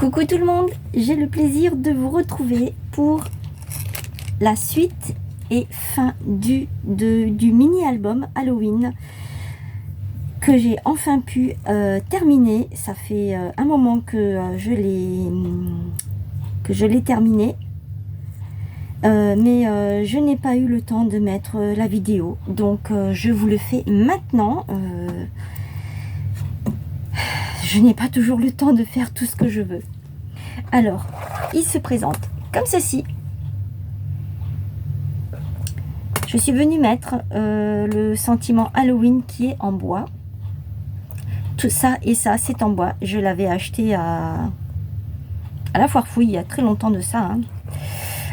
Coucou tout le monde, j'ai le plaisir de vous retrouver pour la suite et fin du mini-album Halloween que j'ai enfin pu terminer. Ça fait un moment que je l'ai terminé, mais je n'ai pas eu le temps de mettre la vidéo, donc je vous le fais maintenant. Je n'ai pas toujours le temps de faire tout ce que je veux. Alors, il se présente comme ceci. Je suis venue mettre le sentiment Halloween qui est en bois. Tout ça et ça, c'est en bois. Je l'avais acheté à la foire fouille il y a très longtemps de ça, hein.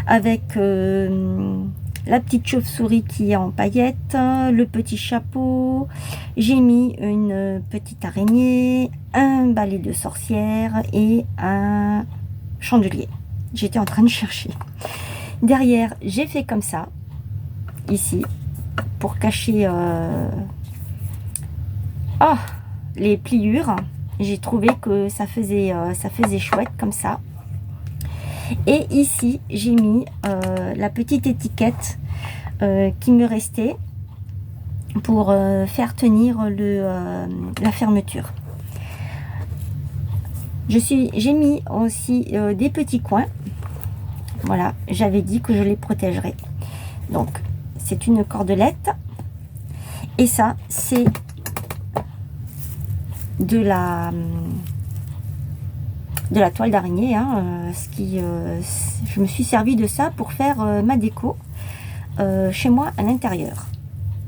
Avec la petite chauve-souris qui est en paillettes, le petit chapeau, j'ai mis une petite araignée, un balai de sorcière et un chandelier. J'étais en train de chercher. Derrière, j'ai fait comme ça, ici, pour cacher les pliures. J'ai trouvé que ça faisait chouette comme ça. Et ici, j'ai mis la petite étiquette qui me restait pour faire tenir la fermeture. J'ai mis aussi des petits coins. Voilà, j'avais dit que je les protégerais. Donc, c'est une cordelette. Et ça, c'est de la toile d'araignée, hein, je me suis servi de ça pour faire ma déco chez moi à l'intérieur.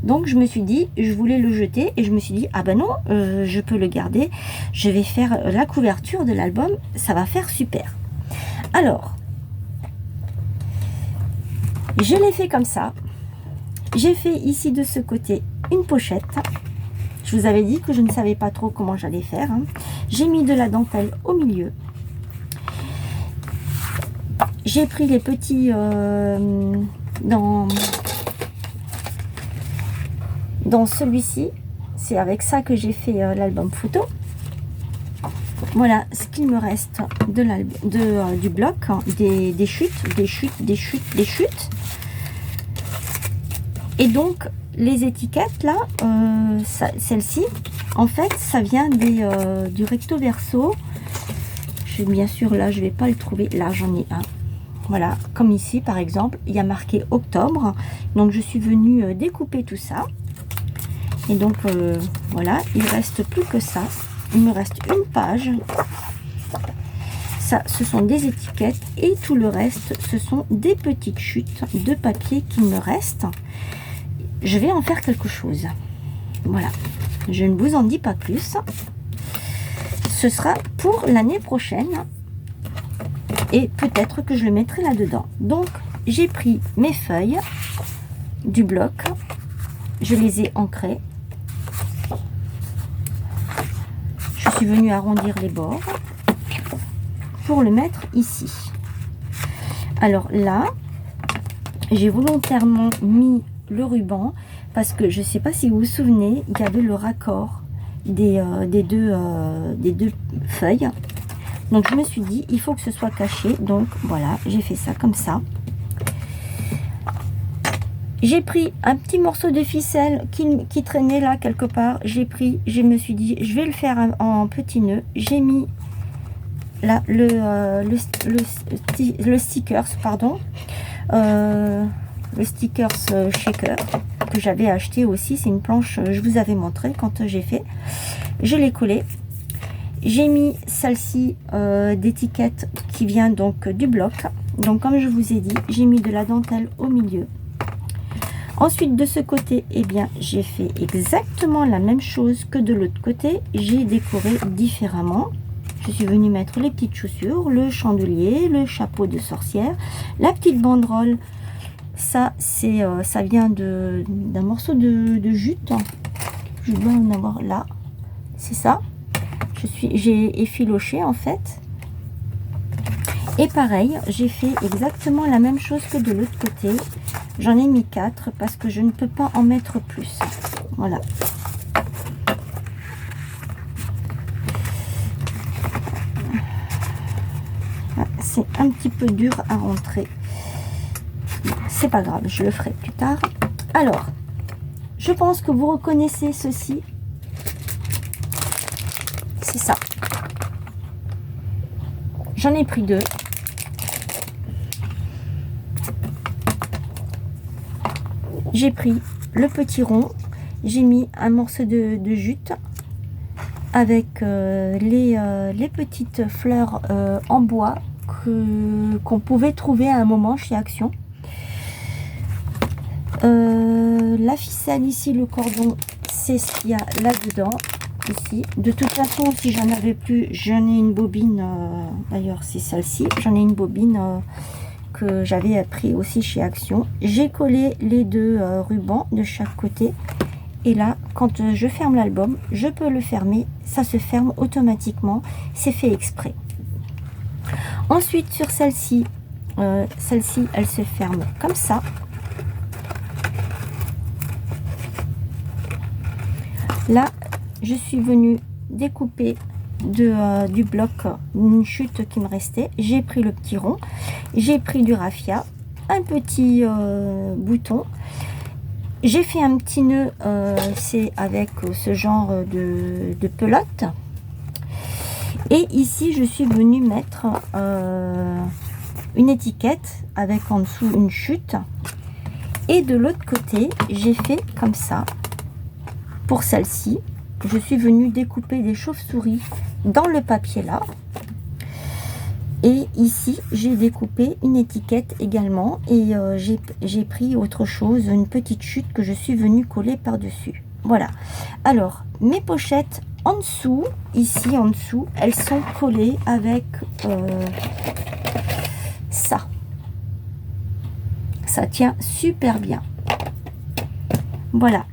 Donc je me suis dit, je voulais le jeter et je me suis dit, ah ben non, je peux le garder, je vais faire la couverture de l'album, ça va faire super. Alors, je l'ai fait comme ça. J'ai fait ici de ce côté une pochette. Je vous avais dit que je ne savais pas trop comment j'allais faire, hein. J'ai mis de la dentelle au milieu. J'ai pris les petits dans celui-ci. C'est avec ça que j'ai fait l'album photo. Voilà ce qu'il me reste du bloc, hein, des chutes. Et donc les étiquettes là, celle-ci, en fait, ça vient du recto verso. Bien sûr, là, je vais pas le trouver. Là, j'en ai un. Voilà, comme ici, par exemple, il y a marqué octobre. Donc, je suis venue découper tout ça. Et donc, voilà, il reste plus que ça. Il me reste une page. Ça, ce sont des étiquettes. Et tout le reste, ce sont des petites chutes de papier qui me restent. Je vais en faire quelque chose. Voilà. Je ne vous en dis pas plus. Ce sera pour l'année prochaine et peut-être que je le mettrai là-dedans. Donc, j'ai pris mes feuilles du bloc, je les ai ancrées. Je suis venue arrondir les bords pour le mettre ici. Alors là, j'ai volontairement mis le ruban parce que je ne sais pas si vous vous souvenez, il y avait le raccord des deux feuilles. Donc je me suis dit, il faut que ce soit caché. Donc voilà, j'ai fait ça comme ça. J'ai pris un petit morceau de ficelle qui traînait là quelque part. Je me suis dit, je vais le faire en petit nœud. J'ai mis là le stickers, pardon. Le stickers shaker que j'avais acheté aussi. C'est une planche, je vous avais montré quand j'ai fait. Je l'ai collé. J'ai mis celle-ci d'étiquette qui vient donc du bloc. Donc comme je vous ai dit, j'ai mis de la dentelle au milieu. Ensuite de ce côté, eh bien j'ai fait exactement la même chose que de l'autre côté. J'ai décoré différemment. Je suis venue mettre les petites chaussures, le chandelier, le chapeau de sorcière, la petite banderole. Ça, ça vient d'un morceau de jute. Je dois en avoir là. C'est ça. J'ai effiloché en fait. Et pareil, j'ai fait exactement la même chose que de l'autre côté. J'en ai mis 4 parce que je ne peux pas en mettre plus. Voilà. c'est un petit peu dur à rentrer. C'est pas grave, je le ferai plus tard. Alors, je pense que vous reconnaissez ceci. C'est ça. J'en ai pris 2. J'ai pris le petit rond. J'ai mis un morceau de jute avec les petites fleurs en bois qu'on pouvait trouver à un moment chez Action. La ficelle ici, le cordon, c'est ce qu'il y a là-dedans. Ici. De toute façon, si j'en avais plus, j'en ai une bobine, d'ailleurs c'est celle-ci, j'en ai une bobine que j'avais pris aussi chez Action. J'ai collé les 2 rubans de chaque côté, et là, quand je ferme l'album, je peux le fermer, ça se ferme automatiquement, c'est fait exprès. Ensuite, sur celle-ci, elle se ferme comme ça. Là, je suis venue découper du bloc une chute qui me restait. J'ai pris le petit rond, j'ai pris du raffia, un petit bouton. J'ai fait un petit nœud, c'est avec ce genre de pelote. Et ici, je suis venue mettre une étiquette avec en dessous une chute. Et de l'autre côté, j'ai fait comme ça. Pour celle-ci, je suis venue découper des chauves-souris dans le papier là. Et ici, j'ai découpé une étiquette également. Et j'ai pris autre chose, une petite chute que je suis venue coller par-dessus. Voilà. Alors, mes pochettes en dessous, ici en dessous, elles sont collées avec ça. Ça tient super bien. Voilà.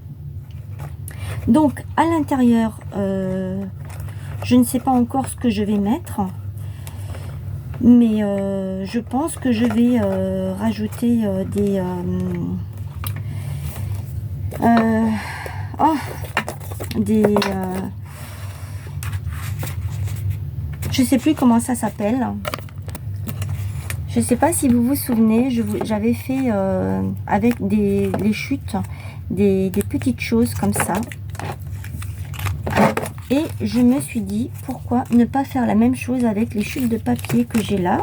Donc, à l'intérieur, je ne sais pas encore ce que je vais mettre. Mais je pense que je vais rajouter je sais plus comment ça s'appelle. Je sais pas si vous vous souvenez, j'avais fait avec les chutes des petites choses comme ça. Et je me suis dit, pourquoi ne pas faire la même chose avec les chutes de papier que j'ai là.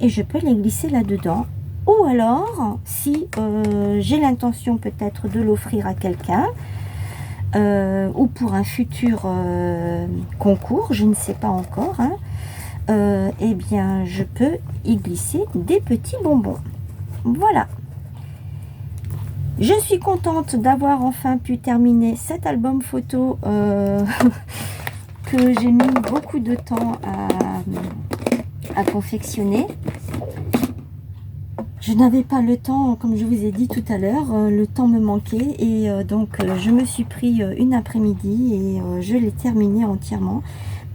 Et je peux les glisser là-dedans. Ou alors, si j'ai l'intention peut-être de l'offrir à quelqu'un, ou pour un futur concours, je ne sais pas encore, hein, eh bien, je peux y glisser des petits bonbons. Voilà. Je suis contente d'avoir enfin pu terminer cet album photo que j'ai mis beaucoup de temps à confectionner. Je n'avais pas le temps, comme je vous ai dit tout à l'heure, le temps me manquait et donc je me suis pris une après-midi et je l'ai terminé entièrement.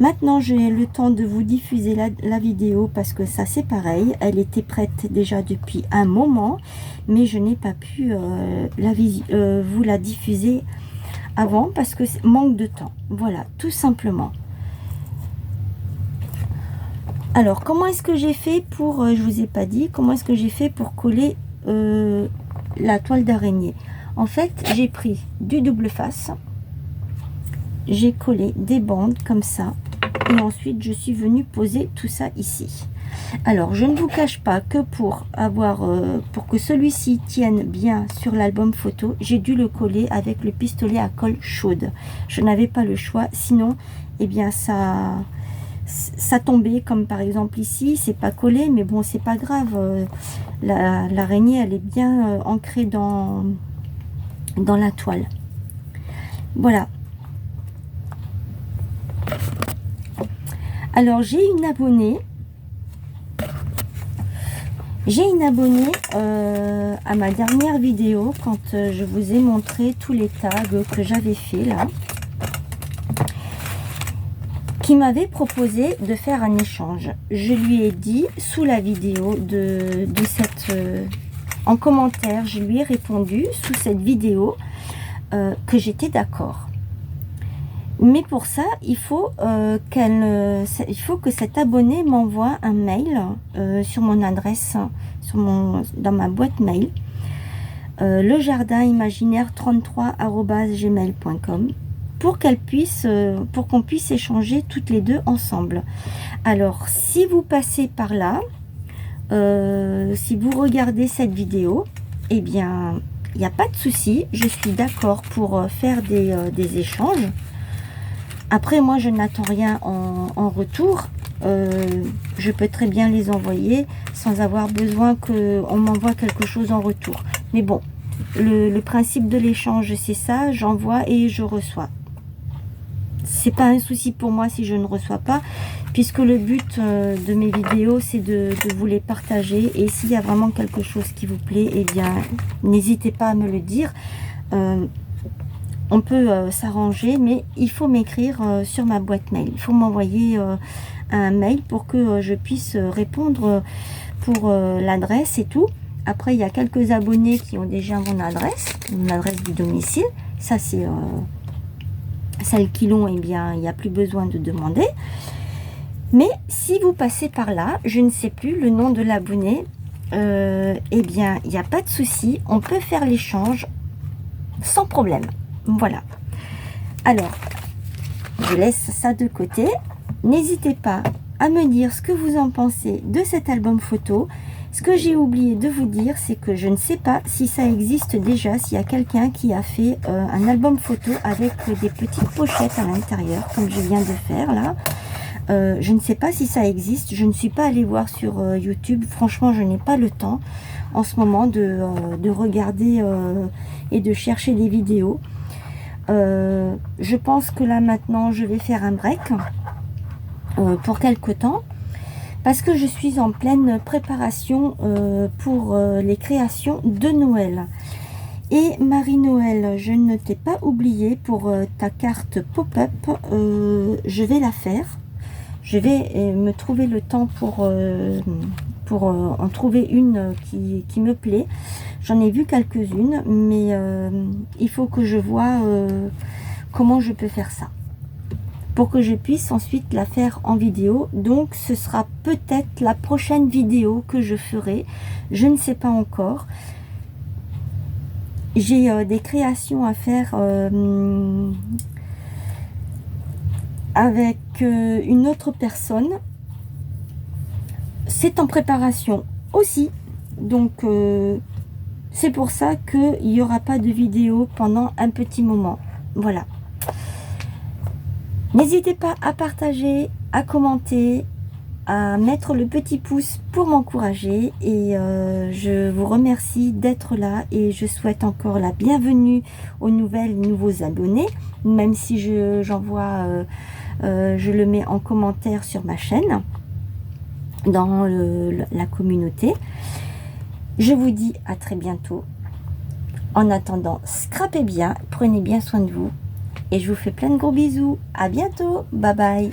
Maintenant, j'ai le temps de vous diffuser la vidéo parce que ça, c'est pareil. Elle était prête déjà depuis un moment, mais je n'ai pas pu vous la diffuser avant parce que manque de temps. Voilà, tout simplement. Alors, comment est-ce que j'ai fait pour, je vous ai pas dit, comment est-ce que j'ai fait pour coller la toile d'araignée? En fait, j'ai pris du double face, j'ai collé des bandes comme ça. Et ensuite, je suis venue poser tout ça ici. Alors, je ne vous cache pas que pour que celui-ci tienne bien sur l'album photo, j'ai dû le coller avec le pistolet à colle chaude. Je n'avais pas le choix, sinon, eh bien, ça tombait, comme par exemple ici, c'est pas collé, mais bon, c'est pas grave. L'araignée, elle est bien ancrée dans la toile. Voilà. Alors, j'ai une abonnée. À ma dernière vidéo, quand je vous ai montré tous les tags que j'avais fait là, qui m'avait proposé de faire un échange. Je lui ai dit sous la vidéo en commentaire, je lui ai répondu sous cette vidéo que j'étais d'accord. Mais pour ça, il faut que cet abonné m'envoie un mail sur mon adresse, dans ma boîte mail, lejardinimaginaire33@gmail.com, pour qu'on puisse échanger toutes les deux ensemble. Alors, si vous passez par là, si vous regardez cette vidéo, eh bien, il n'y a pas de souci, je suis d'accord pour faire des échanges. Après, moi, je n'attends rien en retour. Je peux très bien les envoyer sans avoir besoin qu'on m'envoie quelque chose en retour. Mais bon, le principe de l'échange, c'est ça, j'envoie et je reçois. C'est pas un souci pour moi si je ne reçois pas, puisque le but de mes vidéos, c'est de vous les partager. Et s'il y a vraiment quelque chose qui vous plaît, eh bien, n'hésitez pas à me le dire. On peut s'arranger, mais il faut m'écrire sur ma boîte mail. Il faut m'envoyer un mail pour que je puisse répondre pour l'adresse et tout. Après, il y a quelques abonnés qui ont déjà mon adresse du domicile. Ça, c'est celles qui l'ont, eh bien, il n'y a plus besoin de demander. Mais si vous passez par là, je ne sais plus le nom de l'abonné, eh bien, il n'y a pas de souci. On peut faire l'échange sans problème. Voilà. Alors, je laisse ça de côté. N'hésitez pas à me dire ce que vous en pensez de cet album photo. Ce que j'ai oublié de vous dire, c'est que je ne sais pas si ça existe déjà, s'il y a quelqu'un qui a fait un album photo avec des petites pochettes à l'intérieur, comme je viens de faire là. Je ne sais pas si ça existe. Je ne suis pas allée voir sur YouTube. Franchement, je n'ai pas le temps en ce moment de regarder et de chercher des vidéos. Je pense que là maintenant je vais faire un break pour quelque temps, parce que je suis en pleine préparation pour les créations de Noël. Et Marie-Noël, je ne t'ai pas oublié pour ta carte pop-up. Je vais la faire. Je vais me trouver le temps pour en trouver une qui me plaît. J'en ai vu quelques-unes, mais il faut que je vois comment je peux faire ça, pour que je puisse ensuite la faire en vidéo. Donc ce sera peut-être la prochaine vidéo que je ferai, je ne sais pas encore. J'ai des créations à faire avec une autre personne. C'est en préparation aussi, donc c'est pour ça qu'il n'y aura pas de vidéo pendant un petit moment. Voilà. N'hésitez pas à partager, à commenter, à mettre le petit pouce pour m'encourager. Et je vous remercie d'être là. Et je souhaite encore la bienvenue aux nouveaux abonnés. Même si je le mets en commentaire sur ma chaîne, dans la communauté. Je vous dis à très bientôt. En attendant, scrapez bien, prenez bien soin de vous. Et je vous fais plein de gros bisous. À bientôt. Bye bye.